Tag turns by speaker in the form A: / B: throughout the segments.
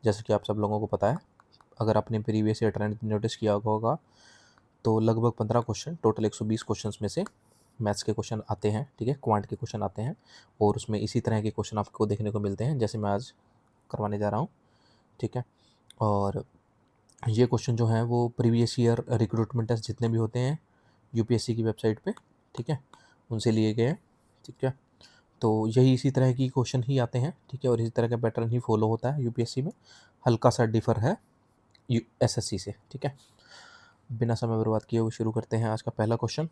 A: जैसे कि आप सब लोगों को पता है, अगर आपने प्रीवियस ईयर ट्रेंड नोटिस किया होगा तो लगभग 15 क्वेश्चन, टोटल 120 क्वेश्चंस में से मैथ्स के क्वेश्चन आते हैं, ठीक है, क्वांट के क्वेश्चन आते हैं, और उसमें इसी तरह के क्वेश्चन आपको देखने को मिलते हैं जैसे मैं आज करवाने जा रहा हूँ, ठीक है। और ये क्वेश्चन जो है वो प्रीवियस ईयर रिक्रूटमेंट टेस्ट जितने भी होते हैं यूपीएससी की वेबसाइट पे, ठीक है, उनसे लिए गए हैं, ठीक है। तो यही इसी तरह की क्वेश्चन ही आते हैं, ठीक है, और इसी तरह का पैटर्न ही फॉलो होता है यूपीएससी में, हल्का सा डिफर है एसएससी से, ठीक है। बिना समय बर्बाद किए हुए शुरू करते हैं आज का पहला क्वेश्चन।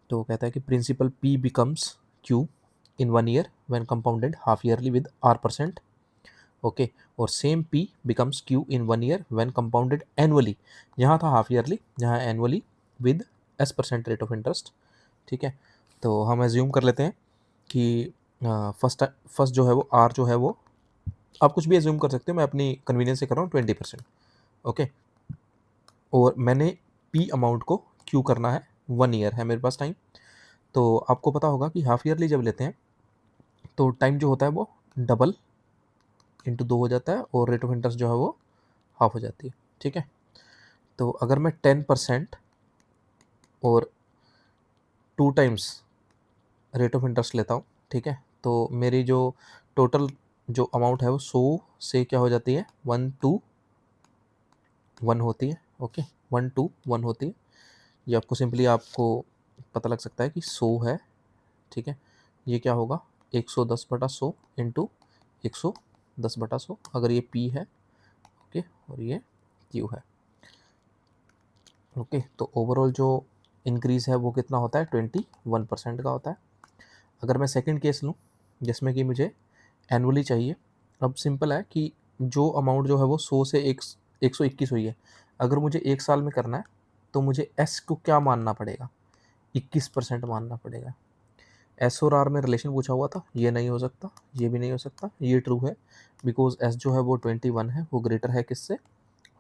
A: तो कहता है कि principal P becomes Q in 1 year when compounded half yearly with R%, okay, और same P becomes Q in 1 year when compounded annually, यहाँ था हाफ ईयरली, यहाँ annually with S% rate of interest, ठीक है। तो हम एज्यूम कर लेते हैं कि फर्स्ट जो है वो आर जो है वो, आप कुछ भी एज्यूम कर सकते हो, मैं अपनी कन्वीनियंस से कर रहा हूँ 20%, ओके, और मैंने पी अमाउंट को क्यू करना है, 1 ईयर है मेरे पास टाइम। तो आपको पता होगा कि हाफ ईयरली जब लेते हैं तो टाइम जो होता है वो डबल इंटू 2 हो जाता है और रेट ऑफ इंटरेस्ट जो है वो हाफ हो जाती है, ठीक है। तो अगर मैं 10% और 2 टाइम्स रेट ऑफ इंटरेस्ट लेता हूँ, ठीक है, तो मेरी जो टोटल जो अमाउंट है वो 100 से क्या हो जाती है, 1 to 1 होती है, ओके, 1 to 1 होती है। ये आपको सिंपली आपको पता लग सकता है कि 100 है, ठीक है, ये क्या होगा 110/100 इंटू 110/100, अगर ये P है, ओके, और ये Q है, ओके। तो ओवरऑल जो इंक्रीज़ है वो कितना होता है, 21% का होता है। अगर मैं सेकंड केस लूँ जिसमें कि मुझे एनुअली चाहिए, अब सिंपल है कि जो अमाउंट जो है वो 100 से 121 हुई है, अगर मुझे 1 साल में करना है तो मुझे S को क्या मानना पड़ेगा, 21% मानना पड़ेगा। एस और आर में रिलेशन पूछा हुआ था, ये नहीं हो सकता, ये भी नहीं हो सकता, ये ट्रू है, बिकॉज एस जो है वो 21 है, वो ग्रेटर है किससे,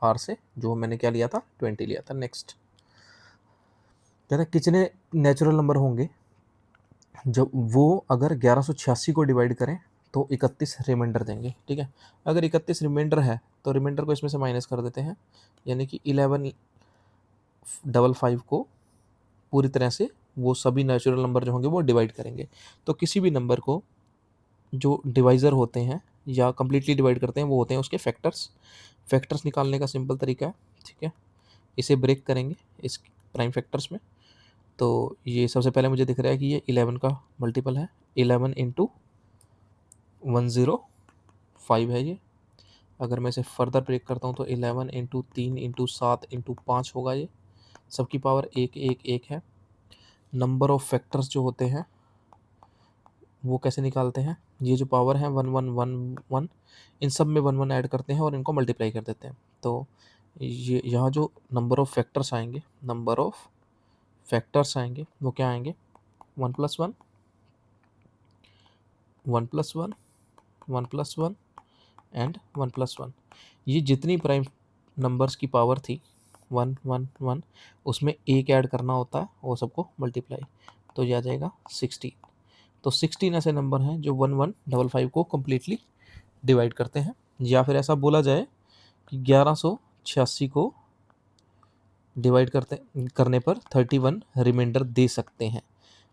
A: आर से, जो मैंने क्या लिया था 20 लिया था। नेक्स्ट कहता है कितने नेचुरल नंबर होंगे जब वो अगर 1186 को डिवाइड करें तो 31 रिमाइंडर देंगे, ठीक है। अगर 31 रिमाइंडर है तो रिमाइंडर को इसमें से माइनस कर देते हैं, यानी कि 1155 को पूरी तरह से वो सभी नेचुरल नंबर जो होंगे वो डिवाइड करेंगे। तो किसी भी नंबर को जो डिवाइज़र होते हैं या कम्प्लीटली डिवाइड करते हैं वो होते हैं उसके फैक्टर्स। फैक्टर्स निकालने का सिंपल तरीका है, ठीक है, इसे ब्रेक करेंगे इस प्राइम फैक्टर्स में। तो ये सबसे पहले मुझे दिख रहा है कि ये 11 का मल्टीपल है, 11 इंटू 105 है ये। अगर मैं इसे फर्दर ब्रेक करता हूँ तो 11 इंटू 3 इंटू 7 इंटू 5 होगा, ये सबकी पावर 1 1 1 है। नंबर ऑफ फैक्टर्स जो होते हैं वो कैसे निकालते हैं, ये जो पावर है 1 1 1 1, इन सब में 1 1 ऐड करते हैं और इनको मल्टीप्लाई कर देते हैं। तो ये यहाँ जो नंबर ऑफ फैक्टर्स आएंगे, नंबर ऑफ फैक्टर्स आएंगे वो क्या आएंगे, 1 + 1 1 + 1 1 + 1 एंड 1 + 1। ये जितनी प्राइम नंबर्स की पावर थी 1 1 1, उसमें एक ऐड करना होता है और सबको मल्टीप्लाई, तो ये आ जाएगा 16। तो 16 ऐसे नंबर हैं जो 1155 को कम्प्लीटली डिवाइड करते हैं, या फिर ऐसा बोला जाए कि 1186 को डिवाइड करने पर 31 रिमाइंडर दे सकते हैं,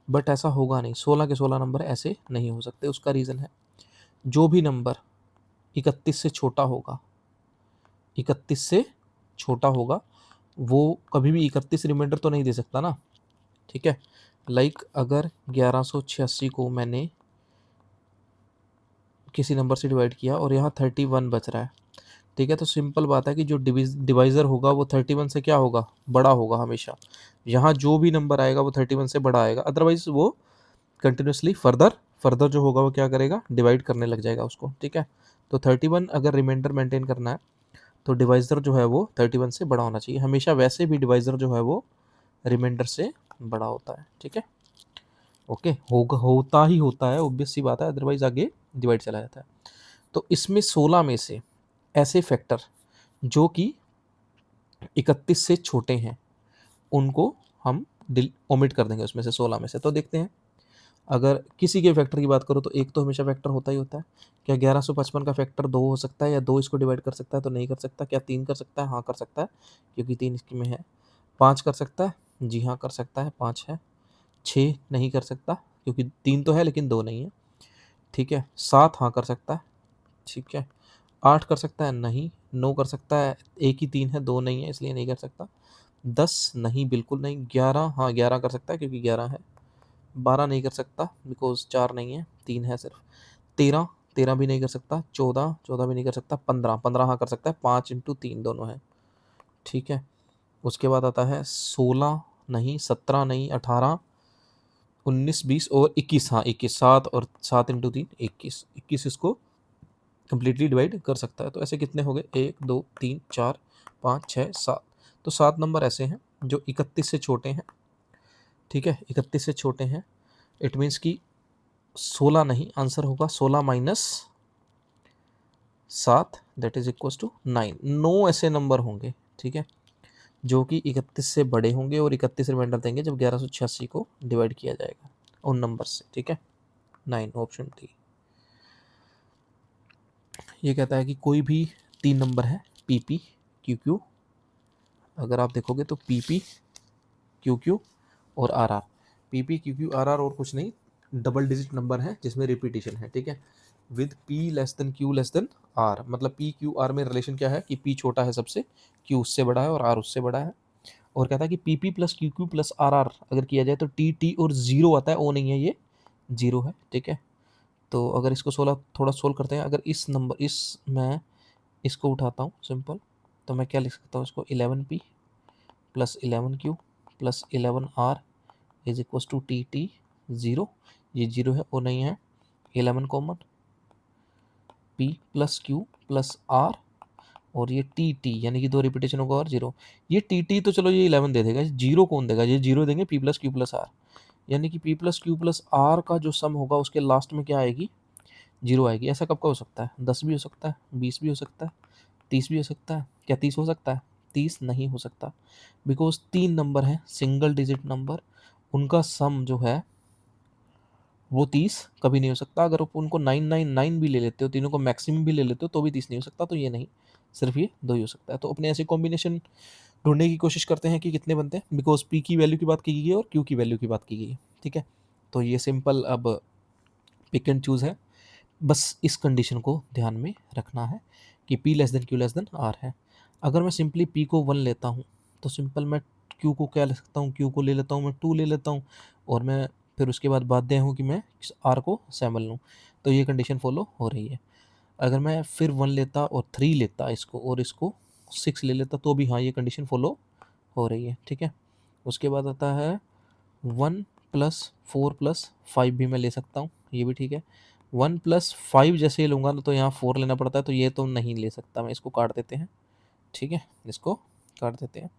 A: बट ऐसा होगा नहीं, 16 के 16 नंबर ऐसे नहीं हो सकते। उसका रीज़न है जो भी नंबर 31 से छोटा होगा, 31 से छोटा होगा वो कभी भी 31 रिमाइंडर तो नहीं दे सकता ना, ठीक है। लाइक अगर 1186 को मैंने किसी नंबर से डिवाइड किया और यहाँ 31 बच रहा है, ठीक है, तो सिंपल बात है कि जो डिवाइज़र होगा वो 31 से क्या होगा, बड़ा होगा हमेशा। यहाँ जो भी नंबर आएगा वो 31 से बड़ा आएगा, अदरवाइज वो कंटिन्यूसली फर्दर जो होगा वो क्या करेगा, डिवाइड करने लग जाएगा उसको, ठीक है। तो 31 अगर रिमाइंडर मेंटेन करना है तो डिवाइज़र जो है वो 31 से बड़ा होना चाहिए हमेशा, वैसे भी डिवाइज़र जो है वो रिमाइंडर से बड़ा होता है, ठीक है, ओके, होता ही होता है, ऑब्वियस सी बात है, अदरवाइज आगे डिवाइड चला जाता है। तो इसमें 16 में से ऐसे फैक्टर जो कि 31 से छोटे हैं उनको हम ओमिट कर देंगे उसमें से, 16 में से। तो देखते हैं अगर किसी के फैक्टर की बात करो तो एक तो हमेशा फैक्टर होता ही होता है। क्या 1155 का फैक्टर 2 हो सकता है या 2 इसको डिवाइड कर सकता है? तो नहीं कर सकता। क्या 3 कर सकता है? हाँ कर सकता है, क्योंकि 3 इसकी में है। 5 कर सकता है? जी हाँ कर सकता है, 5 है। 6 नहीं कर सकता, क्योंकि 3 तो है लेकिन 2 नहीं है। ठीक है। 7 हाँ कर सकता है। ठीक है। 8 कर सकता है? नहीं। 9 कर सकता है? एक ही 3 है, 2 नहीं है, इसलिए नहीं कर सकता। 10 नहीं, बिल्कुल नहीं। 11 हाँ 11 कर सकता है, क्योंकि 11 है। 12 नहीं कर सकता, बिकॉज 4 नहीं है, 3 है सिर्फ। 13 13 भी नहीं कर सकता। 14 14 भी नहीं कर सकता। 15 15 हाँ कर सकता है, 5 इंटू 3 दोनों है। ठीक है। उसके बाद आता है 16 नहीं, 17 नहीं, 18, 19, 20 और 21। हाँ 21, 7 और 7 इंटू 3 21, 21 इसको कंप्लीटली डिवाइड कर सकता है। तो ऐसे कितने हो गए? 1 2 3 4 5 6 7। तो 7 नंबर ऐसे हैं जो 31 से छोटे हैं। ठीक है, 31 से छोटे हैं। इट मीन्स कि 16 नहीं, आंसर होगा 16 minus 7, that is equal to 9। 9 ऐसे नंबर होंगे, ठीक है, जो कि 31 से बड़े होंगे और 31 रिमाइंडर देंगे जब 1186 को डिवाइड किया जाएगा उन नंबर से। ठीक है, 9 ऑप्शन डी। ये कहता है कि कोई भी 3 नंबर है पी पी क्यू क्यू। अगर आप देखोगे तो पी पी क्यू क्यू और r r. P p q q r r और कुछ नहीं, डबल डिजिट नंबर है जिसमें रिपीटिशन है। ठीक है, with p less than q less than r. मतलब पी क्यू आर में रिलेशन क्या है कि पी छोटा है सबसे, क्यू उससे बड़ा है और आर उससे बड़ा है। और कहता है कि p p plus q q plus r r अगर किया जाए तो टी टी और जीरो आता है, ओ नहीं है, ये जीरो है। ठीक है, तो अगर इसको 16 थोड़ा सोल्व करते हैं, अगर इस नंबर इस मैं इसको उठाता हूँ सिंपल, तो मैं क्या लिख सकता हूँ इसको? 11p plus 11q plus 11r is equal to t t zero. ये जीरो है, वो नहीं है, 11 common, p plus q plus r और ये टी टी यानी कि 2 रिपीटेशन होगा और जीरो। ये टी टी तो चलो ये 11 दे देगा, जीरो कौन देगा? ये जीरो देंगे p plus q plus r, यानी कि p plus q plus r का जो सम होगा उसके लास्ट में क्या आएगी? जीरो आएगी। ऐसा कब का हो सकता है? 10 भी हो सकता है, 20 भी हो सकता है, 30 भी हो सकता है। क्या 30 हो सकता है? 30 नहीं हो सकता, बिकॉज 3 नंबर है सिंगल डिजिट नंबर, उनका सम जो है वो 30 कभी नहीं हो सकता। अगर आप उनको 999 भी ले लेते हो, तीनों को मैक्सिमम भी ले लेते हो, तो भी 30 नहीं हो सकता। तो ये नहीं, सिर्फ ये दो ही हो सकता है। तो अपने ऐसे कॉम्बिनेशन ढूंढने की कोशिश करते हैं कि कितने बनते हैं, बिकॉज पी की वैल्यू की बात की गई है और क्यू की वैल्यू की बात की गई है। ठीक है, तो ये सिंपल अब पिक एंड चूज है। बस इस कंडीशन को ध्यान में रखना है कि p less than q less than r है। अगर मैं सिंपली p को 1 लेता हूँ तो सिंपल मैं q को क्या ले सकता हूँ? q को ले लेता हूँ मैं 2 ले लेता हूँ, और मैं फिर उसके बाद बाध्य हूँ कि मैं r को 7 लूँ। तो ये कंडीशन फॉलो हो रही है। अगर मैं फिर 1 लेता और 3 लेता इसको और इसको 6 ले लेता, तो भी हाँ ये कंडीशन फॉलो हो रही है। ठीक है, उसके बाद आता है 1 प्लस 4 प्लस 5 भी मैं ले सकता हूँ, ये भी ठीक है। 1 प्लस 5 जैसे ही लूँगा ना तो यहाँ 4 लेना पड़ता है, तो ये तो नहीं ले सकता मैं, इसको काट देते हैं। ठीक है, इसको काट देते हैं।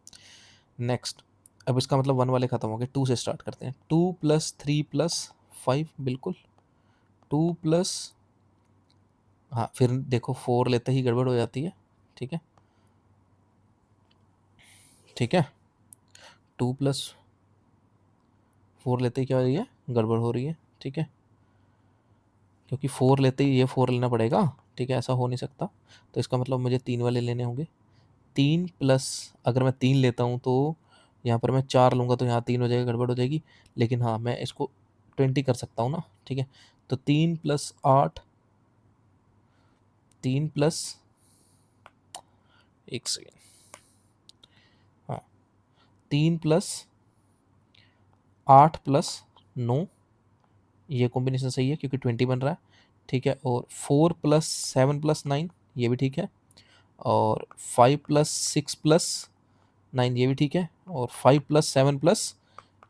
A: नेक्स्ट, अब इसका मतलब 1 वाले ख़त्म हो गए, 2 से स्टार्ट करते हैं। 2 प्लस 3 प्लस 5, बिल्कुल 2 प्लस, हाँ फिर देखो 4 लेते ही गड़बड़ हो जाती है। ठीक है, ठीक है, 2 प्लस 4 लेते ही क्या हो रही है? गड़बड़ हो रही है। ठीक है, क्योंकि 4 लेते ही ये 4 लेना पड़ेगा। ठीक है, ऐसा हो नहीं सकता, तो इसका मतलब मुझे 3 वाले लेने होंगे। 3 प्लस, अगर मैं 3 लेता हूँ तो यहाँ पर मैं 4 लूँगा तो यहाँ 3 हो जाएगा, गड़बड़ हो जाएगी। लेकिन हाँ मैं इसको 20 कर सकता हूँ ना। ठीक है, तो 3 प्लस 8, 3 प्लस, एक सेकेंड, हाँ 3 प्लस 8 प्लस 9, ये कॉम्बिनेशन सही है क्योंकि 20 बन रहा है। ठीक है, और 4 प्लस 7 प्लस 9, ये भी ठीक है। और 5 प्लस 6 प्लस 9, ये भी ठीक है। और 5 प्लस 7 प्लस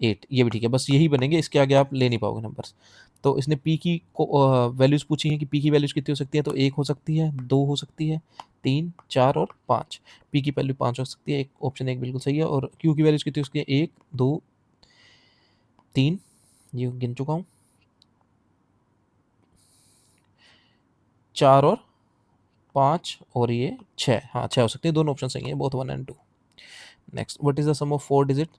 A: 8, ये भी ठीक है। बस यही बनेंगे, इसके आगे आप ले नहीं पाओगे नंबर्स। तो इसने पी की वैल्यूज़ पूछी हैं कि पी की वैल्यूज़ कितनी हो सकती है, तो 1 हो सकती है, 2 हो सकती है, 3 4 और 5। पी की वैल्यू 5 हो सकती है, एक ऑप्शन 1 बिल्कुल सही है। और क्यू की वैल्यूज़ कितनी हो सकती है? 1 2 3, ये गिन चुका हूँ, 4 और 5 और ये 6, हाँ 6 हो सकती है। दोनों ऑप्शन सही है, both 1 and 2। Next, what is the sum of 4 digit?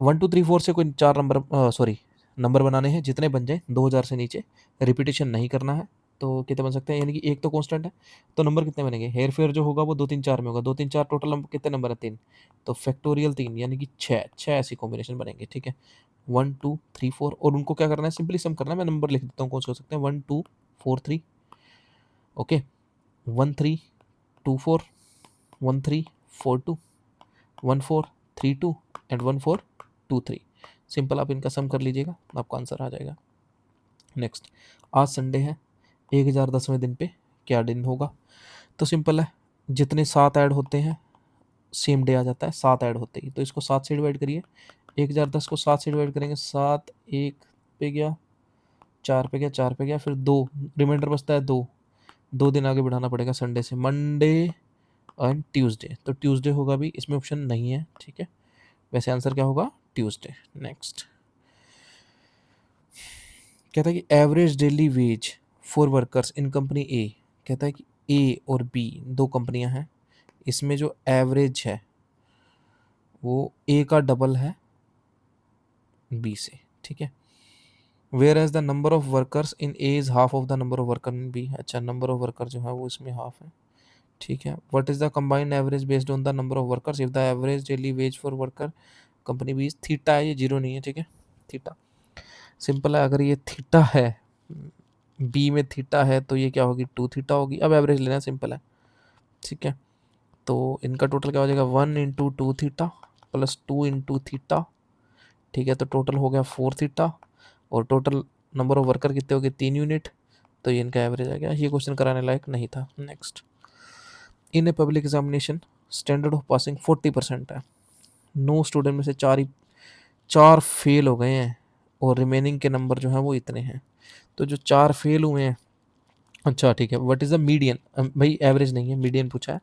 A: 1 2 3 4 से कोई 4 नंबर, सॉरी नंबर बनाने हैं, जितने बन जाए 2000 से नीचे, रिपीटेशन नहीं करना है। तो कितने बन सकते हैं, यानी कि एक तो कांस्टेंट है, तो नंबर कितने बनेंगे, हेर फेर जो होगा वो 2 3 4 में होगा, 2 3 4 टोटल नंबर कितने नंबर है, 3, तो फैक्टोरियल 3 यानी कि 6 6 ऐसी कॉम्बिनेशन बनेंगे, ठीक है। 1 2 3 4 और उनको क्या करना है, सिंपली सम करना है। मैं नंबर लिख देता हूँ कौन से हो सकते हैं, 1 2 4 3, ओके, 1 3 2 4, 1 3 4 2, 1 4 3 2 एंड 1 4 2 3। सिंपल आप इनका सम कर लीजिएगा, आपको आंसर आ जाएगा। नेक्स्ट, आज संडे है, 1010वें दिन पे क्या दिन होगा, तो सिंपल है, जितने 7 ऐड होते हैं सेम डे आ जाता है, 7 ऐड होते ही, तो इसको 7 से डिवाइड करिए, 1010 को 7 से डिवाइड करेंगे, 7 1 पे गया, 4 पे गया, 4 पे गया, फिर 2 रिमाइंडर बचता है, 2 2 दिन आगे बढ़ाना पड़ेगा संडे से, मंडे एंड ट्यूसडे, तो ट्यूसडे होगा भी, इसमें ऑप्शन नहीं है, ठीक है। वैसे आंसर क्या होगा, ट्यूसडे। नेक्स्ट, कहता है कि average daily wage for workers in company A, कहता है कि ए और बी दो कंपनियां हैं, इसमें जो एवरेज है वो ए का डबल है बी से, ठीक है। Whereas the number of workers in A is half of the number of worker in B, अच्छा नंबर ऑफ वर्कर जो है वो इसमें हाफ है, ठीक है। What is the combined average based on the number of workers if the average daily wage for worker company B is theta है, ये जीरो नहीं है, ठीक है, थीटा। सिंपल है, अगर ये थीटा है, बी में थीटा है, तो ये क्या होगी, 2 थीटा होगी। अब एवरेज लेना सिंपल है, ठीक है। तो इनका टोटल क्या हो जाएगा, 1 into 2 theta plus 2 into theta, ठीक है, तो टोटल हो गया 4 थीटा, और टोटल नंबर ऑफ वर्कर कितने हो गए, 3 यूनिट, तो ये इनका एवरेज आ गया। ये क्वेश्चन कराने लायक नहीं था। Next, in a public examination standard of passing 40% है, 9 स्टूडेंट में से 4 फेल हो गए हैं, और रिमेनिंग के नंबर जो हैं वो इतने हैं, तो जो 4 फेल हुए हैं, अच्छा ठीक है, व्हाट इज़ द मीडियन, भाई एवरेज नहीं है, मीडियन पूछा है।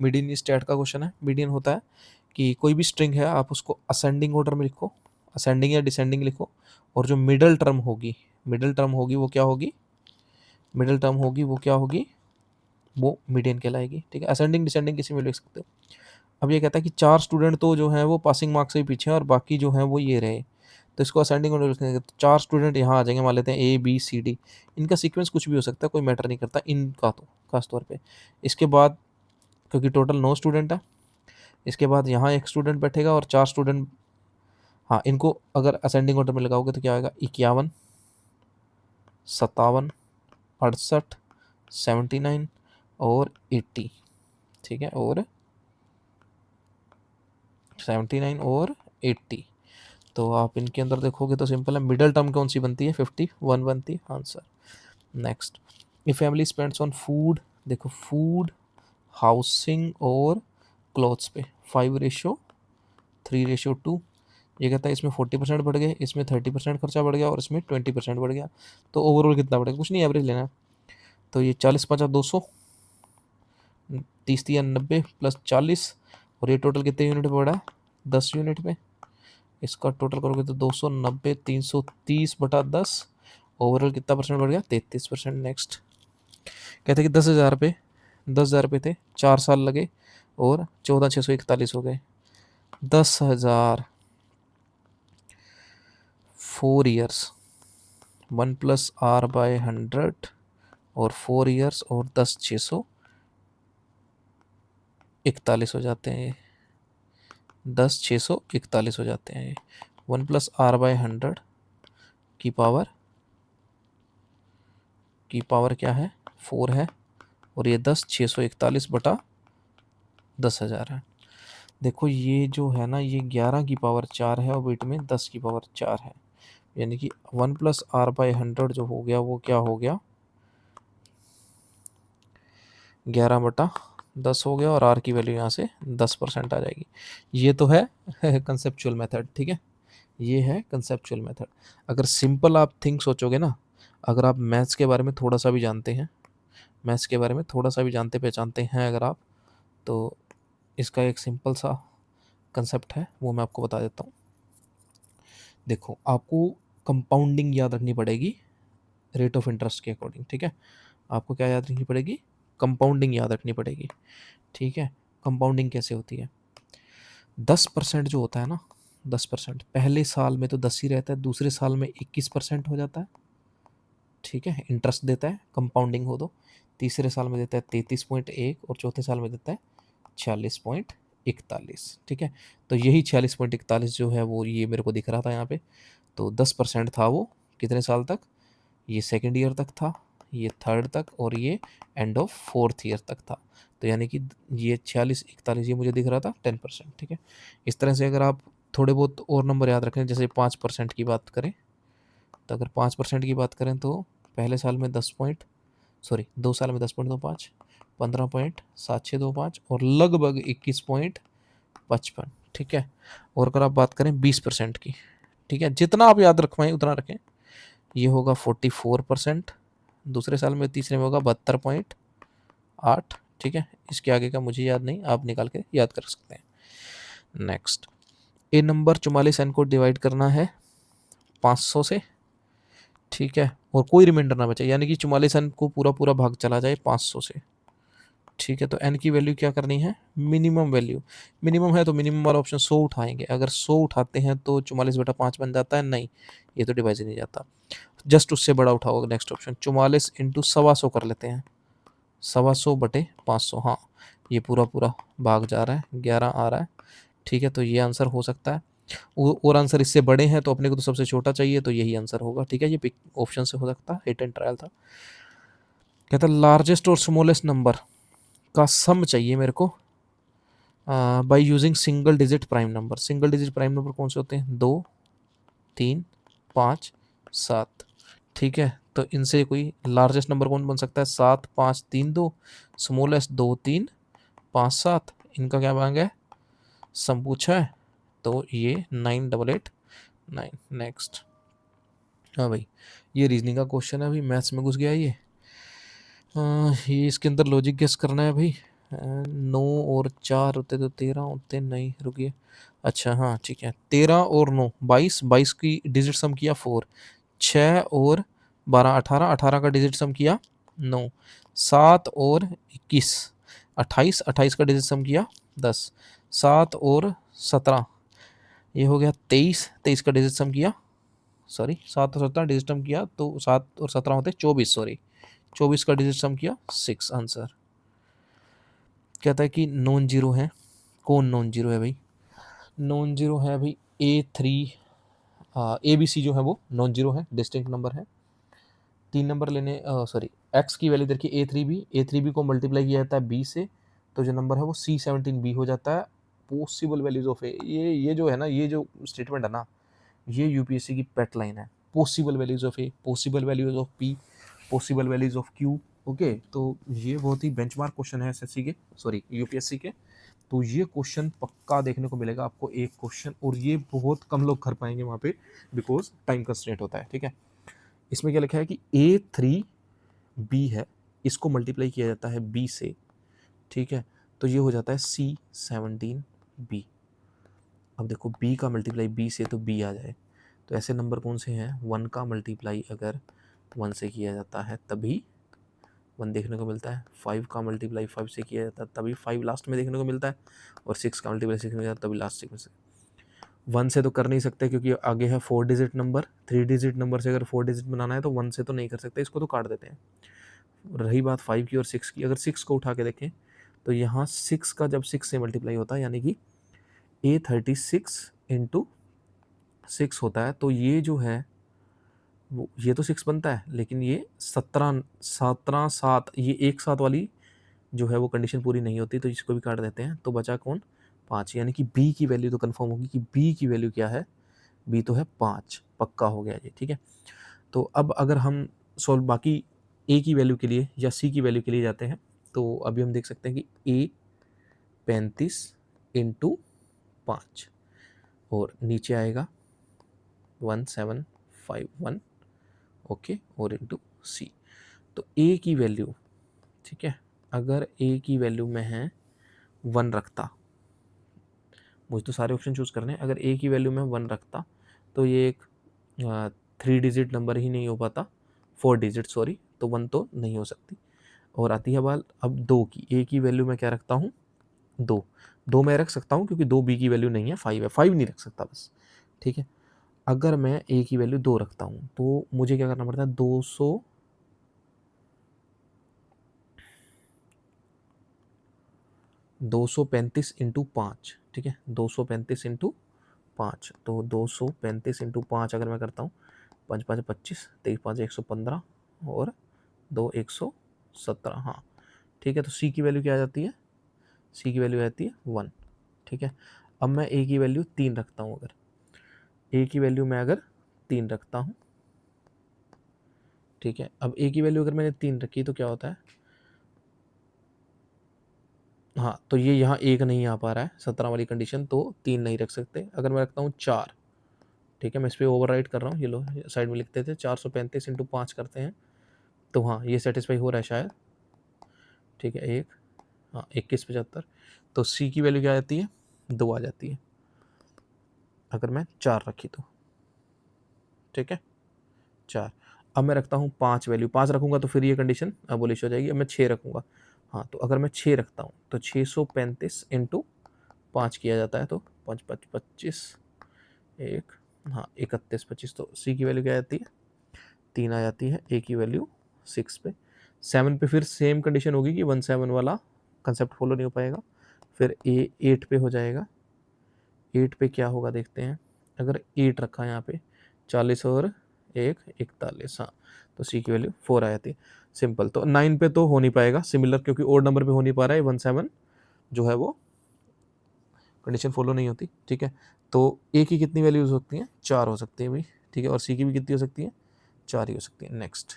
A: मीडियन ये स्टैट का क्वेश्चन है। मीडियन होता है कि कोई भी स्ट्रिंग है, आप उसको असेंडिंग ऑर्डर में लिखो, असेंडिंग या डिसेंडिंग लिखो, और जो मिडल टर्म होगी, मिडल टर्म होगी वो क्या होगी, मिडल टर्म होगी वो क्या होगी, वो मीडियन कहलाएगी, ठीक है। असेंडिंग डिसेंडिंग किसी में लिख सकते हो। अब ये कहता है कि 4 स्टूडेंट तो जो हैं वो पासिंग मार्क्स से ही पीछे हैं, और बाकी जो हैं वो ये रहे, तो इसको असेंडिंग ऑर्डर लिखेंगे, तो 4 स्टूडेंट यहाँ आ जाएंगे, मान लेते हैं ए बी सी डी, इनका सीक्वेंस कुछ भी हो सकता है, कोई मैटर नहीं करता इनका, तो खास तौर पे। इसके बाद क्योंकि टोटल 9 स्टूडेंट है, इसके बाद यहाँ एक स्टूडेंट बैठेगा और 4 स्टूडेंट, हाँ इनको अगर असेंडिंग ऑर्डर में लगाओगे तो क्या आएगा, 51 57 68 79 और 80, ठीक है, और 79 और 80, तो आप इनके अंदर देखोगे तो सिंपल है, मिडल टर्म कौन सी बनती है, 51 बनती है, आंसर। नेक्स्ट, ये फैमिली स्पेंड्स ऑन फूड, देखो फूड हाउसिंग और क्लॉथ्स पे 5:3:2, ये कहता है इसमें 40% बढ़ गए, इसमें 30% खर्चा बढ़ गया, और इसमें 20% बढ़ गया, तो ओवरऑल कितना बढ़ेगा, कुछ नहीं, एवरेज लेना है। तो ये 40 5 200, 30 3 90 प्लस 40, और ये टोटल कितने यूनिट पे बढ़ा है, 10 यूनिट पे, इसका टोटल करोगे तो 290 330/10, ओवरऑल कितना परसेंट बढ़ गया, 33%। नेक्स्ट, कहते हैं कि 10,000 पे थे, 4 साल लगे और 14,641 हो गए, 10,000 4 ईयर्स, 1+r/100 और 4 ईयर्स और 10,641 हो जाते हैं, ये 10,641 हो जाते हैं, ये 1+r/100 की पावर क्या है, 4 है, और ये 10,641/10,000 है। देखो ये जो है ना, ये 11 की पावर 4 है, और बीट में 10 की पावर 4 है, यानी कि 1+r/100 जो हो गया वो क्या हो गया, 11/10 हो गया, और r की वैल्यू यहाँ से 10% आ जाएगी। ये तो है कंसेप्चुअल मेथड, ठीक है, ये है कंसेप्चुअल मेथड। अगर सिंपल आप थिंक सोचोगे ना, अगर आप मैथ्स के बारे में थोड़ा सा भी जानते हैं, मैथ्स के बारे में थोड़ा सा भी जानते पहचानते हैं अगर आप, तो इसका एक सिंपल सा कंसेप्ट है, वो मैं आपको बता देता हूँ। देखो आपको कंपाउंडिंग याद रखनी पड़ेगी रेट ऑफ इंटरेस्ट के अकॉर्डिंग, ठीक है, आपको क्या याद रखनी पड़ेगी, कंपाउंडिंग याद रखनी पड़ेगी, ठीक है। कंपाउंडिंग कैसे होती है, 10% जो होता है ना, 10%। पहले साल में तो 10 ही रहता है, दूसरे साल में 21% हो जाता है, ठीक है, इंटरेस्ट देता है, कंपाउंडिंग हो तो। तीसरे साल में देता है 33.1 और चौथे साल में देता है 46.41, ठीक है। तो यही 46.41 जो है वो ये मेरे को दिख रहा था यहाँ पे। तो 10% था वो कितने साल तक, ये सेकेंड ईयर तक था, ये थर्ड तक, और ये एंड ऑफ फोर्थ ईयर तक था। तो यानी कि ये 46.41 ये मुझे दिख रहा था 10%, ठीक है। इस तरह से अगर आप थोड़े बहुत और नंबर याद रखें, जैसे 5% की बात करें, तो अगर 5% की बात करें तो पहले साल में 2 साल में 10.25, 15.7625 और लगभग 21.55, ठीक है। और अगर आप बात करें 20% की, ठीक है, जितना आप याद रखवाएं उतना रखें, ये होगा 44%, दूसरे साल में तीसरे में होगा 72.8, ठीक है। इसके आगे का मुझे याद नहीं, आप निकाल के याद कर सकते हैं। नेक्स्ट, ए नंबर 44n को डिवाइड करना है 500 से, ठीक है, और कोई रिमाइंडर ना बचे, यानी कि 44n को पूरा पूरा भाग चला जाए 500 से, ठीक है। तो n की वैल्यू क्या करनी है, मिनिमम वैल्यू, मिनिमम है तो मिनिमम वाला ऑप्शन 100 उठाएंगे। अगर 100 उठाते हैं तो 44/5 बन जाता है, नहीं ये तो डिवाइड ही नहीं जाता, जस्ट उससे बड़ा उठाओगे नेक्स्ट ऑप्शन, 44 इंटू 125 कर लेते हैं, 125/500, हाँ ये पूरा पूरा भाग जा रहा है, 11 आ रहा है, ठीक है। तो ये आंसर हो सकता है, और आंसर इससे बड़े हैं तो अपने को तो सबसे छोटा चाहिए, तो यही आंसर होगा, ठीक है। ये पिक ऑप्शन से हो सकता है, हिट एंड ट्रायल था। कहता है लार्जेस्ट और स्मॉलेस्ट नंबर का सम चाहिए मेरे को by using single digit prime number. Single digit prime number कौन से होते हैं, 2, 3, 5, 7, ठीक है। तो इनसे कोई लार्जेस्ट नंबर कौन बन सकता है, 7, 5, 3, 2, स्मॉलेस्ट 2, 3, 5, 7, इनका क्या मांगा है, सम पूछा है, तो ये 9889। नेक्स्ट, हाँ भाई ये रीजनिंग का क्वेश्चन है, अभी मैथ्स में घुस गया ये इसके अंदर लॉजिक गेस करना है भाई। 9 और 4 होते तो 13 होते, नहीं रुकिए, अच्छा हाँ ठीक है, 13 और 9 22, 22 की डिजिट सम किया 4, 6 और 12 18, 18 का डिजिट सम किया 9, 7 और 21 28, 28 का डिजिट सम किया 10, 7 और 17 ये हो गया 23, 23 का डिजिट सम किया, सॉरी 7 और 17 डिजिट सम किया तो 7 और 17 होते 24, सॉरी 24 का डिजिट सम किया 6 आंसर। कहता है कि नॉन जीरो है, कौन नॉन जीरो है भाई, नॉन जीरो है भाई A3, ABC जो है वो नॉन जीरो है, डिस्टिंक्ट नंबर है। 3 नंबर लेने, सॉरी एक्स की वैल्यू देखिए A3B को मल्टीप्लाई किया जाता है B से, तो जो नंबर है वो C17B हो जाता है। पॉसिबल वैल्यूज ऑफ ए, ये जो है ना, ये जो स्टेटमेंट है ना, ये यूपीएससी की पेट लाइन है, possible values of A, possible values of P, possible values of Q, okay. तो ये बहुत ही बेंचमार्क क्वेश्चन है एसएससी के, सॉरी यूपीएससी के। तो ये क्वेश्चन पक्का देखने को मिलेगा आपको एक क्वेश्चन, और ये बहुत कम लोग कर पाएंगे वहाँ पे, बिकॉज टाइम कंस्ट्रेंट होता है, ठीक है। इसमें क्या लिखा है कि A3B है, इसको मल्टीप्लाई किया जाता है B से, ठीक है, तो ये हो जाता है C17B। अब देखो B का मल्टीप्लाई B से तो B आ जाए, तो ऐसे नंबर कौन से हैं, 1 का मल्टीप्लाई अगर 1 से किया जाता है तभी 1 देखने को मिलता है, 5 का मल्टीप्लाई 5 से किया जाता है तभी 5 लास्ट में देखने को मिलता है, और 6 का मल्टीप्लाई 6 में जाता है तभी लास्ट 6 में से। 1 से तो कर नहीं सकते क्योंकि आगे है 4 डिजिट नंबर, 3 डिजिट नंबर से अगर 4 डिजिट बनाना है तो 1 से तो नहीं कर सकते, इसको तो काट देते हैं। रही बात 5 की और 6 की, अगर 6 को उठा के देखें तो यहाँ 6 का जब 6 से मल्टीप्लाई होता है, यानी कि A36 इंटू 6 होता है, तो ये जो है वो ये तो 6 बनता है, लेकिन ये 17 7, ये एक साथ वाली जो है वो कंडीशन पूरी नहीं होती, तो इसको भी काट देते हैं, तो बचा कौन, 5, यानी कि बी की वैल्यू तो कंफर्म होगी कि बी की वैल्यू क्या है, बी तो है 5, पक्का हो गया ये, ठीक है। तो अब अगर हम सॉल्व बाकी ए की वैल्यू के लिए या सी की वैल्यू के लिए जाते हैं, तो अभी हम देख सकते हैं कि ए 35 इंटू 5 और नीचे आएगा 1751, ओके, और इंटू सी। तो ए की वैल्यू, ठीक है, अगर ए की वैल्यू में है 1 रखता, मुझे तो सारे ऑप्शन चूज करने हैं, अगर ए की वैल्यू में 1 रखता तो ये एक 3 डिजिट नंबर ही नहीं हो पाता, 4 डिजिट सॉरी, तो 1 तो नहीं हो सकती। और आती है बात अब 2 की, ए की वैल्यू मैं क्या रखता हूँ, 2 मैं रख सकता हूँ क्योंकि 2 बी की वैल्यू नहीं है, 5 है, 5 नहीं रख सकता बस, ठीक है। अगर मैं ए की वैल्यू 2 रखता हूँ तो मुझे क्या करना पड़ता है, 235 इंटू 5, ठीक है, 235 इंटू 5, तो 235 इंटू 5 अगर मैं करता हूँ, 5 5 25, 23 5 115 और 2 117, हाँ ठीक है। तो सी की वैल्यू क्या आ जाती है, सी की वैल्यू आ जाती है 1, ठीक है। अब मैं ए की वैल्यू 3 रखता हूँ, अगर ए की वैल्यू मैं अगर 3 रखता हूँ, ठीक है। अब ए की वैल्यू अगर मैंने 3 रखी तो क्या होता है, हाँ तो ये यहाँ एक नहीं आ पा रहा है 17 वाली कंडीशन, तो 3 नहीं रख सकते। अगर मैं रखता हूँ 4, ठीक है, मैं इस पर ओवर कर रहा हूँ, ये लो साइड में लिखते थे, 435 इंटू 5 करते हैं, तो हाँ ये सेटिस्फाई हो रहा है शायद, ठीक है। एक, हाँ 2175, तो सी की वैल्यू क्या आ जाती है, 2 आ जाती है अगर मैं 4 रखी तो, ठीक है 4। अब मैं रखता हूँ 5 वैल्यू, 5 रखूँगा तो फिर ये कंडीशन अबोलिश हो जाएगी। अब मैं 6 रखूँगा, हाँ तो अगर मैं 6 रखता हूँ तो 635 इंटू 5 किया जाता है, तो 5 5 25, एक, हाँ 31 25, तो सी की वैल्यू क्या आ जाती है, 3 आ जाती है। ए की वैल्यू 6 पे, 7 पे फिर सेम कंडीशन होगी कि 17 वाला कंसेप्ट फॉलो नहीं हो पाएगा, फिर ए 8 पे हो जाएगा। 8 पे क्या होगा देखते हैं, अगर 8 रखा है यहाँ पे, 40 और 1 41, हाँ तो सी की वैल्यू 4 आ जाती है। सिंपल। तो 9 पे तो हो नहीं पाएगा सिमिलर, क्योंकि ओड नंबर पे हो नहीं पा रहा है, 17 जो है वो कंडीशन फॉलो नहीं होती, ठीक है। तो ए की कितनी वैल्यूज हो सकती हैं, 4 हो सकती है भाई, ठीक है, और सी की भी कितनी हो सकती है, 4 ही हो सकती है। Next,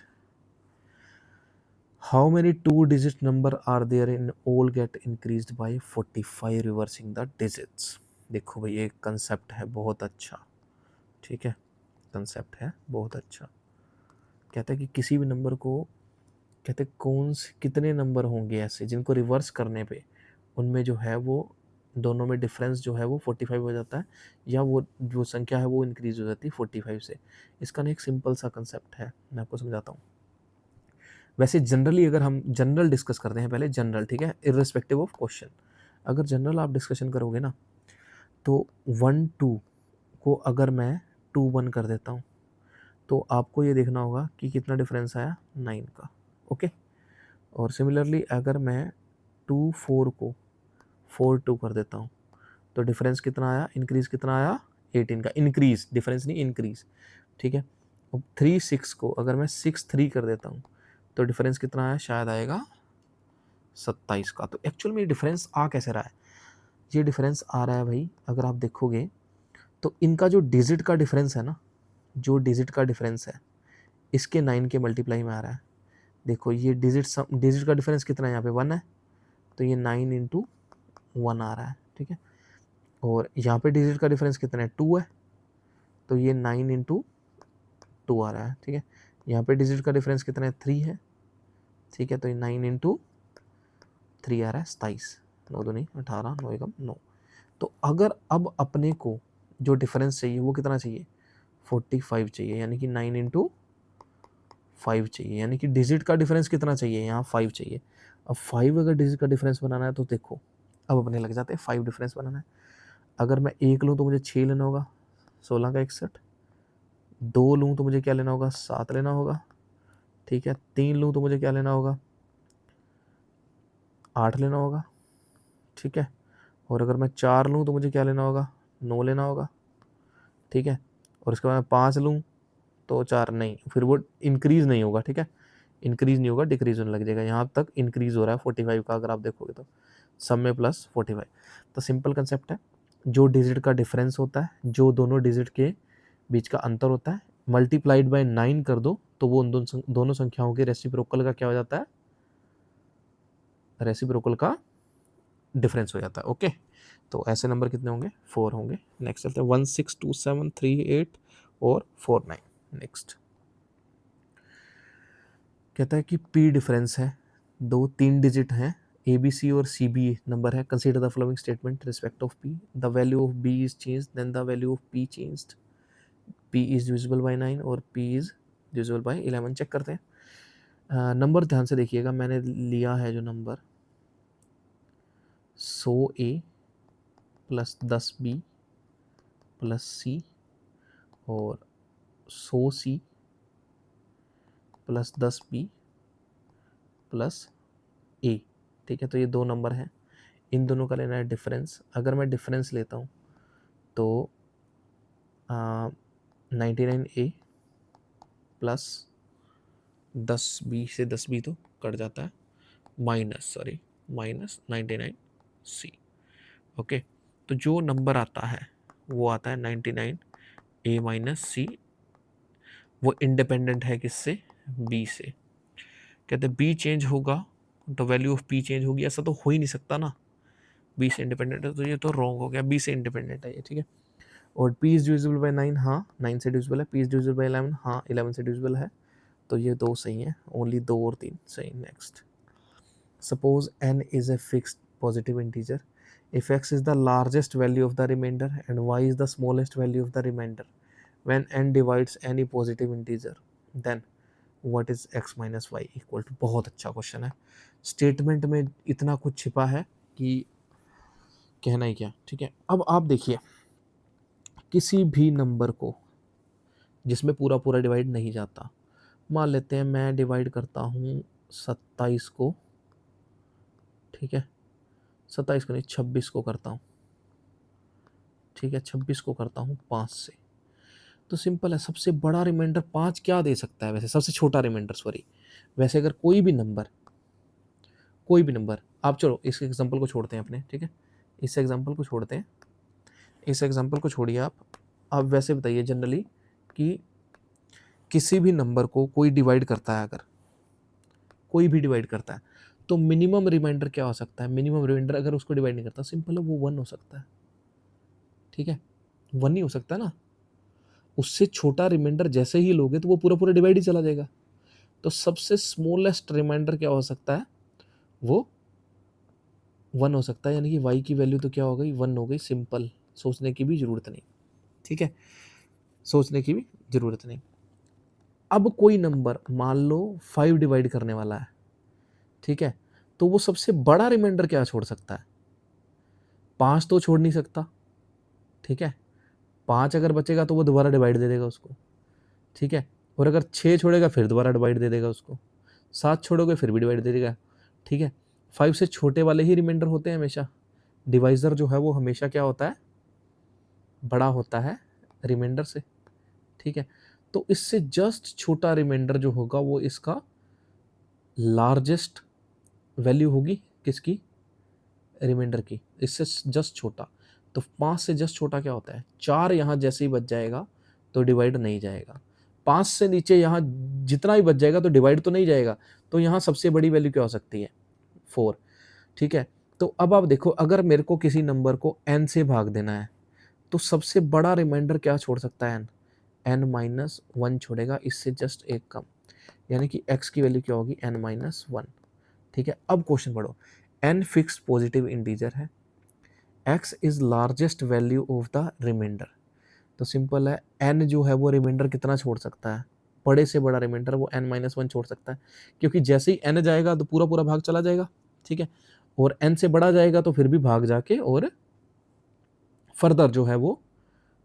A: how many 2 digit number are there in all get increased by 45 reversing the digits. देखो भाई ये कंसेप्ट है बहुत अच्छा, ठीक है, कंसेप्ट है बहुत अच्छा। कहता है कि किसी भी नंबर को, कहते हैं कौन से कितने नंबर होंगे ऐसे जिनको रिवर्स करने पे उनमें जो है वो दोनों में डिफरेंस जो है वो 45 हो जाता है, या वो जो संख्या है वो इंक्रीज हो जाती है 45 से। इसका ना एक सिंपल सा कंसेप्ट है, मैं आपको समझाता हूँ। वैसे जनरली अगर हम जनरल डिस्कस करते हैं पहले, जनरल, ठीक है, इर्रिस्पेक्टिव ऑफ क्वेश्चन, अगर जनरल आप डिस्कशन करोगे ना, तो 1 2 को अगर मैं 2 1 कर देता हूँ तो आपको ये देखना होगा कि कितना डिफरेंस आया, 9 का, ओके। और सिमिलरली अगर मैं 2 4 को 4 2 कर देता हूँ तो डिफरेंस कितना आया, इंक्रीज कितना आया, 18 का, इंक्रीज, डिफरेंस नहीं इंक्रीज, ठीक है। अब 3 6 को अगर मैं 6 3 कर देता हूँ तो डिफरेंस कितना आया, शायद आएगा 27 का। तो एक्चुअल में ये डिफरेंस आ कैसे रहा है, ये डिफरेंस आ रहा है भाई, अगर आप देखोगे तो इनका जो डिजिट का डिफरेंस है ना, जो डिजिट का डिफरेंस है इसके 9 के मल्टीप्लाई में आ रहा है। देखो ये डिजिट का डिफरेंस कितना है, यहाँ पे 1 है, तो ये 9 इंटू 1 आ रहा है, ठीक है। और यहाँ पे डिजिट का डिफरेंस कितना है, 2 है, तो ये 9 इंटू 2 आ रहा है, ठीक है। यहाँ पे डिजिट का डिफरेंस कितना है, 3 है, ठीक है, तो ये 9 इंटू 3 आ रहा है 27, 9 2 नहीं 18, 9 एकम 9। तो अगर अब अपने को जो डिफरेंस चाहिए वो कितना चाहिए, 45 चाहिए, यानी कि 9 इंटू 5 चाहिए, यानी कि डिजिट का डिफरेंस कितना चाहिए, यहाँ 5 चाहिए। अब 5 अगर डिजिट का डिफरेंस बनाना है तो देखो अब अपने लग जाते हैं 5 डिफरेंस बनाना है। अगर मैं 1 लूँ तो मुझे 6 लेना होगा, 16 का 61, 2 लूँ तो मुझे क्या लेना होगा, 7 लेना होगा, ठीक है। 3 लूँ तो मुझे क्या लेना होगा, 8 लेना होगा, ठीक है। और अगर मैं 4 लूँ तो मुझे क्या लेना होगा, 9 लेना होगा, ठीक है। और उसके बाद मैं 5 लूँ तो 4 नहीं, फिर वो इंक्रीज़ नहीं होगा, ठीक है, इंक्रीज़ नहीं होगा, डिक्रीज़ होने लग जाएगा। यहाँ तक इंक्रीज़ हो रहा है 45 का, अगर आप देखोगे तो सब में प्लस 45। तो सिंपल कंसेप्ट है, जो डिजिट का डिफरेंस होता है, जो दोनों डिजिट के बीच का अंतर होता है, मल्टीप्लाइड बाय 9 कर दो तो वो उन दोनों संख्याओं के रेसिप्रोकल का क्या हो जाता है, रेसिप्रोकल का डिफरेंस हो जाता है, ओके। तो ऐसे नंबर कितने होंगे, 4 होंगे। नेक्स्ट चलते हैं 1 6 2 7 3 8 और 4 9। नेक्स्ट कहता है कि पी डिफरेंस है, 3 डिजिट हैं, ए बी सी और सी बी नंबर है। Consider the following statement respect of P, the value of B is changed then the value of P changed, P is divisible by 9 और P is divisible by 11। Check करते हैं। Number ध्यान से देखिएगा, मैंने लिया है जो नंबर 100 ए प्लस 10 बी प्लस सी और 100C plus 10B plus A। ठीक है, तो ये 2 नंबर हैं, इन दोनों का लेना है डिफरेंस। अगर मैं डिफरेंस लेता हूँ तो 99A प्लस 10B से 10B तो कट जाता है, माइनस 99C। ओके, तो जो नंबर आता है वो आता है 99A माइनस C। वो इंडिपेंडेंट है किससे? B से। कहते हैं B चेंज होगा तो वैल्यू ऑफ P चेंज होगी, ऐसा तो हो ही नहीं सकता ना, B से इंडिपेंडेंट है तो ये तो रॉन्ग हो गया, B से इंडिपेंडेंट है ये। ठीक है, और P इज डिविजिबल बाय 9, हाँ 9 से डिविजिबल है। P इज डिविजिबल बाय 11, हाँ 11 से डिविजिबल है। तो ये 2 सही है, ओनली 2 और 3 सही। Next, suppose n is a fixed positive integer, if x is the largest value of the remainder and y is the smallest value of the remainder, when n divides any positive integer, then what is x minus y equal to। बहुत अच्छा question है, statement में इतना कुछ छिपा है कि कहना ही क्या। ठीक है, अब आप देखिए, किसी भी नंबर को जिसमें पूरा पूरा डिवाइड नहीं जाता, मान लेते हैं मैं डिवाइड करता हूँ 27 को, ठीक है 27 को नहीं 26 को करता हूँ, ठीक है 26 को करता हूँ 5 से, तो सिंपल है, सबसे बड़ा रिमाइंडर 5 क्या दे सकता है वैसे, सबसे छोटा रिमाइंडर सॉरी। वैसे अगर कोई भी नंबर आप, चलो इस एग्जांपल को छोड़ते हैं अपने, ठीक है इस एग्जांपल को छोड़ते हैं, इस एग्जांपल को छोड़िए आप वैसे बताइए जनरली कि किसी भी नंबर को कोई डिवाइड करता है, अगर कोई भी डिवाइड करता है तो मिनिमम रिमाइंडर क्या हो सकता है? मिनिमम रिमाइंडर अगर उसको डिवाइड नहीं करता, सिंपल है वो 1 हो सकता है। ठीक है, 1 नहीं हो सकता ना, उससे छोटा रिमाइंडर जैसे ही लोगे तो वो पूरा पूरा डिवाइड ही चला जाएगा। तो सबसे स्मॉलेस्ट रिमाइंडर क्या हो सकता है? वो 1 हो सकता है, यानी कि y की वैल्यू तो क्या हो गई? 1 हो गई। सिंपल, सोचने की भी जरूरत नहीं। ठीक है, सोचने की भी जरूरत नहीं। अब कोई नंबर मान लो 5 डिवाइड करने वाला है, ठीक है, तो वो सबसे बड़ा रिमाइंडर क्या छोड़ सकता है? 5 तो छोड़ नहीं सकता, ठीक है 5 अगर बचेगा तो वो दोबारा डिवाइड दे देगा उसको, ठीक है, और अगर 6 छोड़ेगा फिर दोबारा डिवाइड दे देगा उसको, 7 छोड़ोगे फिर भी डिवाइड दे देगा। ठीक है, 5 से छोटे वाले ही रिमाइंडर होते हैं हमेशा, डिवाइजर जो है वो हमेशा क्या होता है? बड़ा होता है रिमाइंडर से। ठीक है, तो इससे जस्ट छोटा रिमाइंडर जो होगा वो इसका लार्जेस्ट वैल्यू होगी, किसकी? रिमाइंडर की, इससे जस्ट छोटा। तो 5 से जस्ट छोटा क्या होता है? 4 यहाँ जैसे ही बच जाएगा तो डिवाइड नहीं जाएगा, 5 से नीचे यहाँ जितना ही बच जाएगा तो डिवाइड तो नहीं जाएगा, तो यहाँ सबसे बड़ी वैल्यू क्या हो सकती है? 4। ठीक है, तो अब आप देखो, अगर मेरे को किसी नंबर को n से भाग देना है तो सबसे बड़ा रिमाइंडर क्या छोड़ सकता है? n माइनस 1 छोड़ेगा, इससे जस्ट एक कम, यानी कि x की वैल्यू क्या होगी? n minus 1। ठीक है, अब क्वेश्चन पढ़ो, n फिक्स्ड पॉजिटिव इंटीजर है, x is largest value of the remainder. तो सिंपल है, n जो है वो रिमाइंडर कितना छोड़ सकता है? बड़े से बड़ा रिमाइंडर वो n माइनस 1 छोड़ सकता है, क्योंकि जैसे ही n जाएगा तो पूरा पूरा भाग चला जाएगा। ठीक है, और n से बड़ा जाएगा तो फिर भी भाग जाके और फर्दर जो है वो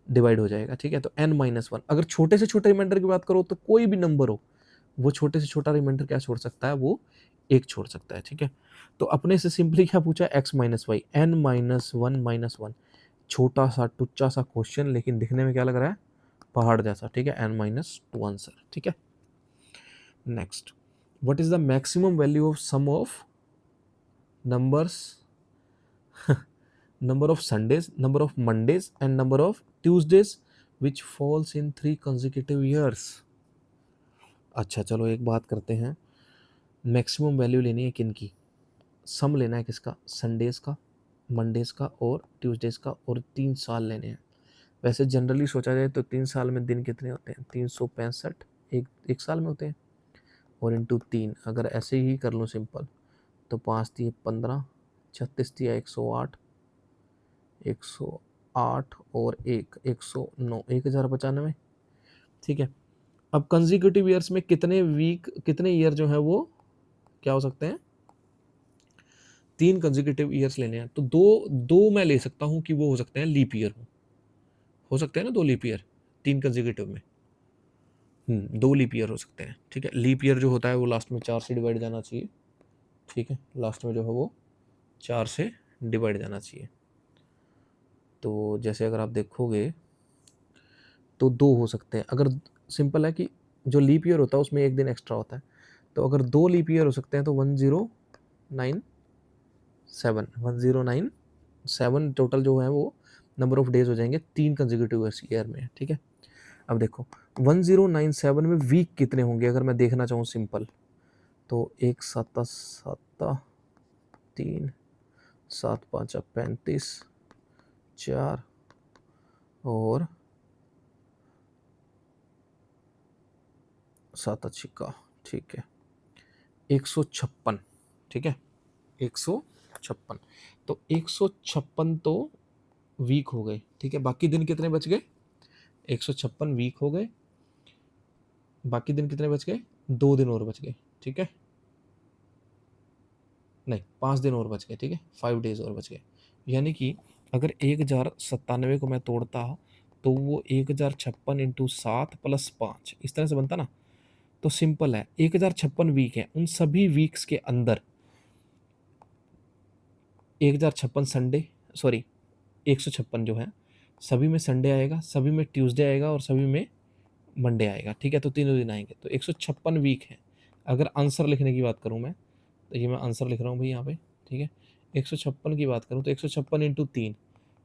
A: डिवाइड हो जाएगा। ठीक है, तो n माइनस 1। अगर छोटे से छोटे रिमाइंडर की बात करो तो कोई भी नंबर हो, वो छोटे से छोटा रिमाइंडर क्या छोड़ सकता है? वो 1 छोड़ सकता है। ठीक है, तो अपने से सिंपली क्या पूछा? x minus y, n minus 1 minus 1, छोटा सा टुच्चा सा क्वेश्चन, लेकिन दिखने में क्या लग रहा है? पहाड़ जैसा। ठीक है, n माइनस 2 आंसर। ठीक है, next, what is the maximum value of sum of numbers, number of Sundays, number of Mondays and number of Tuesdays which falls in 3 consecutive years। अच्छा चलो एक बात करते हैं, मैक्सिमम वैल्यू लेनी है किन की? सम लेना है किसका? संडेज का, मंडेज का और ट्यूसडेज का, और 3 साल लेने हैं। वैसे जनरली सोचा जाए तो 3 साल में दिन कितने होते हैं? 365 एक साल में होते हैं, और इंटू 3 अगर ऐसे ही कर लो सिंपल, तो 5 दिए 15, 36 दिया 108, 108 और 109, 1095। ठीक है, अब कंजिक्यूटिव ईयर्स में कितने वीक, कितने ईयर जो है वो क्या हो सकते हैं? 3 कंजिक्यूटिव ईयर्स लेने हैं, तो दो दो मैं ले सकता हूँ कि वो हो सकते हैं लीप ईयर, हो सकते हैं ना 2 लीप ईयर, 3 कंसेक्यूटिव में। 2 लीप ईयर हो सकते हैं, ठीक है। लीप ईयर जो होता है वो लास्ट में 4 से डिवाइड जाना चाहिए, ठीक है, लास्ट में जो है वो 4 से डिवाइड जाना चाहिए। तो जैसे अगर आप देखोगे तो 2 हो सकते हैं। अगर सिंपल है कि जो लीप ईयर होता है उसमें एक दिन एक्स्ट्रा होता है, तो अगर 2 लीप ईयर हो सकते हैं तो 1097 टोटल जो है वो नंबर ऑफ डेज हो जाएंगे 3 कंसेक्यूटिव ईयर में, ठीक है। अब देखो 1097 में वीक कितने होंगे अगर मैं देखना चाहूँ सिंपल, तो 1 7 7 3 7 5 35 4 और 7 छिक्का, ठीक है, 156, ठीक है, 156। तो 156 तो वीक हो गए, ठीक है। बाकी दिन कितने बच गए? 156 वीक हो गए, बाकी दिन कितने बच गए? 2 दिन और बच गए, ठीक है, नहीं 5 दिन और बच गए, ठीक है, 5 डेज और बच गए। यानी कि अगर 1097 को मैं तोड़ता तो वो 1056 इंटू 7 प्लस 5 इस तरह से बनता ना। तो सिंपल है, 1056 वीक है, उन सभी वीक्स के अंदर 1056 संडे, सॉरी 156 जो है सभी में संडे आएगा, सभी में ट्यूसडे आएगा और सभी में मंडे आएगा, ठीक है। तो तीनों दिन आएंगे, तो 156 वीक है। अगर आंसर लिखने की बात करूं मैं, तो ये मैं आंसर लिख रहा हूँ भाई यहाँ पे, ठीक है। 156 की बात करूँ तो 156 इंटू 3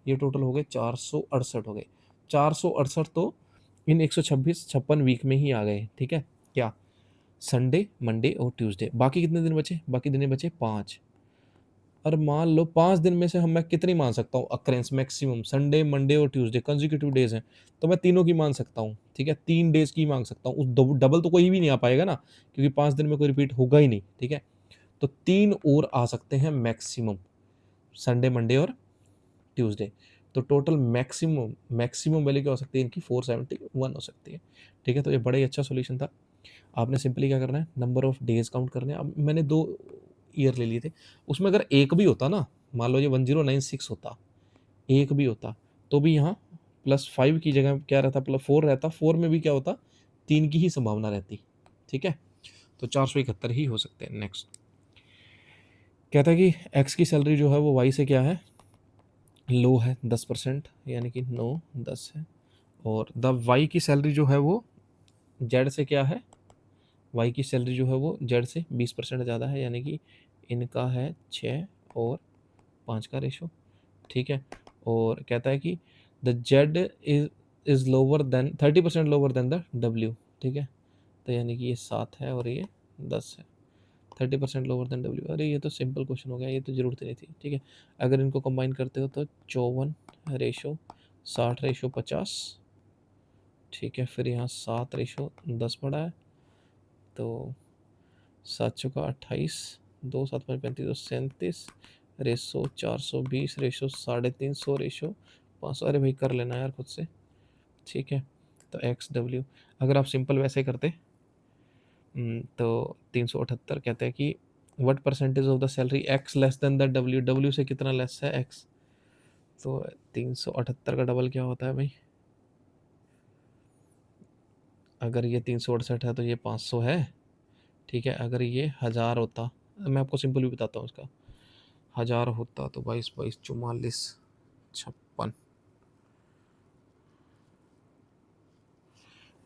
A: ये टोटल हो गए 468 हो गए। 468 तो इन 156 वीक में ही आ गए, ठीक है। क्या? संडे, मंडे और ट्यूसडे। बाकी कितने दिन बचे? बाकी दिन बचे 5। और मान लो 5 दिन में से हम मैं कितनी मान सकता हूँ अक्रेंस मैक्सिमम? संडे, मंडे और ट्यूसडे कंसेक्यूटिव डेज हैं, तो मैं तीनों की मान सकता हूँ, ठीक है। 3 डेज की मांग सकता हूँ, उस डबल तो कोई भी नहीं आ पाएगा ना, क्योंकि 5 दिन में कोई रिपीट होगा ही नहीं, ठीक है। तो 3 और आ सकते हैं मैक्सिमम, संडे, मंडे और ट्यूसडे। तो टोटल मैक्सिमम मैक्सिमम वैल्यू क्या हो सकती है इनकी? 471 हो सकती है, ठीक है। तो ये बड़ा ही अच्छा सोल्यूशन था। आपने सिंपली क्या करना है, नंबर ऑफ डेज काउंट करने हैं। अब मैंने 2 ईयर ले लिए थे, उसमें अगर एक भी होता ना, मान लो ये 1096 होता, एक भी होता, तो भी यहाँ +5 की जगह क्या रहता? +4 रहता। 4 में भी क्या होता? 3 की ही संभावना रहती, ठीक है। तो 471 ही हो सकते हैं। नेक्स्ट कहता है कि एक्स की सैलरी जो है वो वाई से क्या है? लो है 10%, यानी कि 9 10 है। और द वाई की सैलरी जो है वो जेड से क्या है? वाई की सैलरी जो है वो जेड से 20% ज़्यादा है, यानी कि इनका है 6 और 5 का रेशो, ठीक है। और कहता है कि the Z is lower than 30% lower than the W, ठीक है। तो यानी कि ये 7 है और ये 10 है, 30% लोअर देन डब्ल्यू। अरे ये तो सिंपल क्वेश्चन हो गया, ये तो ज़रूरत ही नहीं थी, ठीक है। अगर इनको कंबाइन करते हो तो 54 रेशो 60 रेशो 50, ठीक है। फिर यहाँ 7 रेशो 10 पड़ा है, तो 7 चौका 28, 2 7 5 35 37 रेशो 420 रेशो 350 रेशो 500। अरे भाई कर लेना यार खुद से, ठीक है। तो एक्स डब्ल्यू अगर आप सिंपल वैसे करते तो 378 कहते हैं कि what percentage of the salary x less than the W, W से कितना लेस है एक्स। तो 378 का डबल क्या होता है भाई? अगर ये 368 है तो ये 500 है, ठीक है। अगर ये 1000 होता, मैं आपको सिंपल भी बताता हूँ इसका, 1000 होता तो 22 22 44 56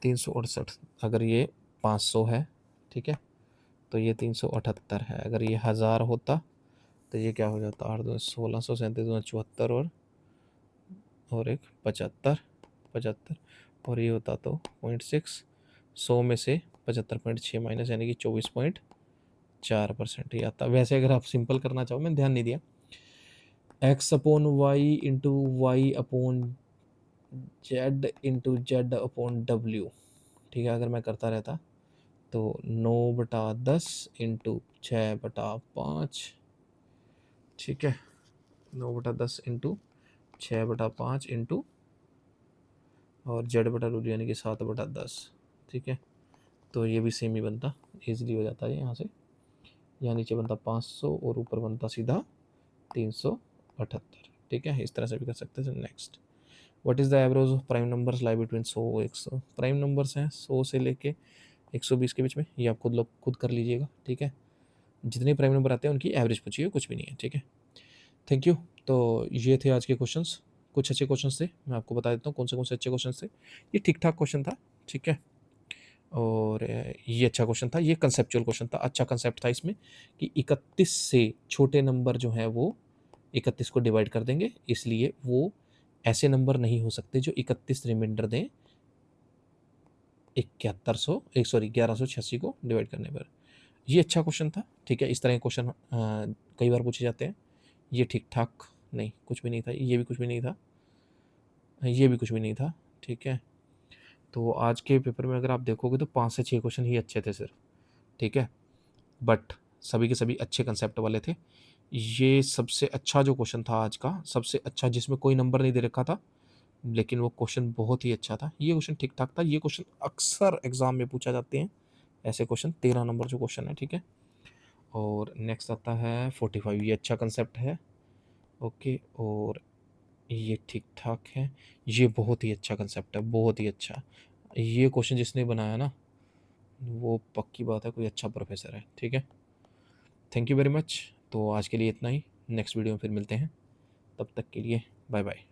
A: 368। अगर ये 500 है, ठीक है, तो ये 378 है। अगर ये 1000 होता तो ये क्या हो जाता? 8 2 16 37 2 74 और एक 75 75, और ये होता तो 0.6, 100 में से 75.6 माइनस, यानी कि 24.4% ही आता। वैसे अगर आप सिंपल करना चाहो, मैंने ध्यान नहीं दिया, x upon y into y upon z into z upon डब्ल्यू, ठीक है। अगर मैं करता रहता तो 9/10 इंटू 6/5, ठीक है, 9/10 इंटू 6/5 इंटू और Z/W यानी कि 7/10, ठीक है। तो ये भी सेम ही बनता, ईजिली हो जाता है यहाँ से। यहाँ नीचे बनता 500 और ऊपर बनता सीधा 378, ठीक है। इस तरह से भी कर सकते हैं। Next what is the average of prime numbers lie between 100 100 prime numbers हैं 100 से लेके 120 के बीच में, ये आप खुद लोग खुद कर लीजिएगा, ठीक है। जितने प्राइम नंबर आते हैं उनकी एवरेज पूछिए, कुछ भी नहीं है, ठीक है। Thank you. तो ये थे आज के क्वेश्चंस, कुछ अच्छे क्वेश्चंस थे, मैं आपको बता देता हूँ कौन से अच्छे क्वेश्चंस थे। ये ठीक-ठाक क्वेश्चन था, ठीक है। और ये अच्छा क्वेश्चन था, ये कंसेप्चुअल क्वेश्चन था, अच्छा कंसेप्ट था इसमें कि 31 से छोटे नंबर जो हैं वो 31 को डिवाइड कर देंगे, इसलिए वो ऐसे नंबर नहीं हो सकते जो 31 रिमाइंडर दें 1186 को डिवाइड करने पर। ये अच्छा क्वेश्चन था, ठीक है। इस तरह के क्वेश्चन कई बार पूछे जाते हैं। ये ठीक-ठाक नहीं, कुछ भी नहीं था, ये भी कुछ भी नहीं था, ये भी कुछ भी नहीं था, ठीक है। तो आज के पेपर में अगर आप देखोगे तो 5 से 6 क्वेश्चन ही अच्छे थे सिर्फ, ठीक है। बट सभी के सभी अच्छे कंसेप्ट वाले थे। ये सबसे अच्छा जो क्वेश्चन था आज का, सबसे अच्छा, जिसमें कोई नंबर नहीं दे रखा था, लेकिन वो क्वेश्चन बहुत ही अच्छा था। ये क्वेश्चन ठीक-ठाक था, ये क्वेश्चन अक्सर एग्ज़ाम में पूछा जाते हैं, ऐसे क्वेश्चन 13 नंबर जो क्वेश्चन है, ठीक है। और नेक्स्ट आता है 45, ये अच्छा कंसेप्ट है, ओके। और ये ठीक-ठाक है, ये बहुत ही अच्छा कंसेप्ट है, बहुत ही अच्छा। ये क्वेश्चन जिसने बनाया ना, वो पक्की बात है कोई अच्छा प्रोफेसर है, ठीक है। Thank you very much. तो आज के लिए इतना ही, नेक्स्ट वीडियो में फिर मिलते हैं, तब तक के लिए बाय बाय।